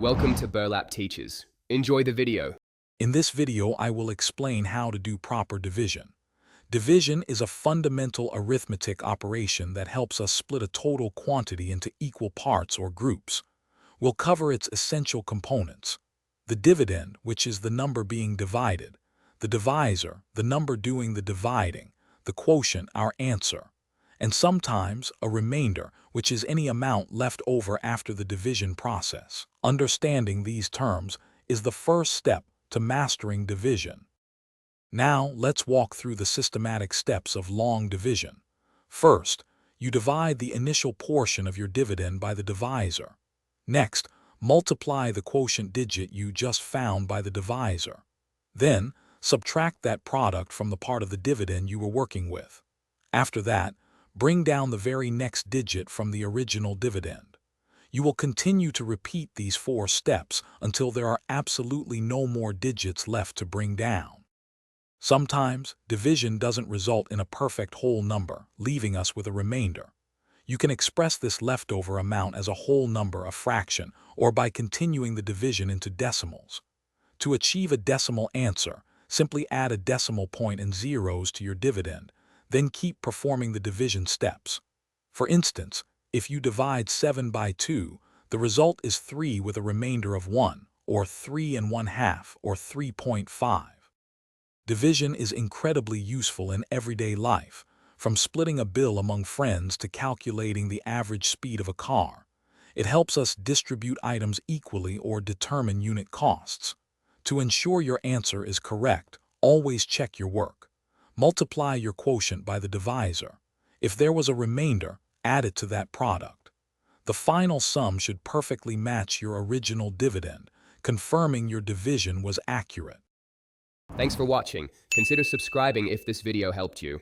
Welcome to Burlap Teachers. Enjoy the video. In this video, I will explain how to do proper division. Division is a fundamental arithmetic operation that helps us split a total quantity into equal parts or groups. We'll cover its essential components: the dividend, which is the number being divided; the divisor, the number doing the dividing; the quotient, our answer; and sometimes a remainder, which is any amount left over after the division process. Understanding these terms is the first step to mastering division. Now, let's walk through the systematic steps of long division. First, you divide the initial portion of your dividend by the divisor. Next, multiply the quotient digit you just found by the divisor. Then, subtract that product from the part of the dividend you were working with. After that, bring down the very next digit from the original dividend. You will continue to repeat these 4 steps until there are absolutely no more digits left to bring down. Sometimes, division doesn't result in a perfect whole number, leaving us with a remainder. You can express this leftover amount as a whole number, a fraction, or by continuing the division into decimals. To achieve a decimal answer, simply add a decimal point and zeros to your dividend, then keep performing the division steps. For instance, if you divide 7 by 2, the result is 3 with a remainder of 1, or 3 1/2, or 3.5. Division is incredibly useful in everyday life, from splitting a bill among friends to calculating the average speed of a car. It helps us distribute items equally or determine unit costs. To ensure your answer is correct, always check your work. Multiply your quotient by the divisor. If there was a remainder, add it to that product. The final sum should perfectly match your original dividend, confirming your division was accurate. Thanks for watching. Consider subscribing if this video helped you.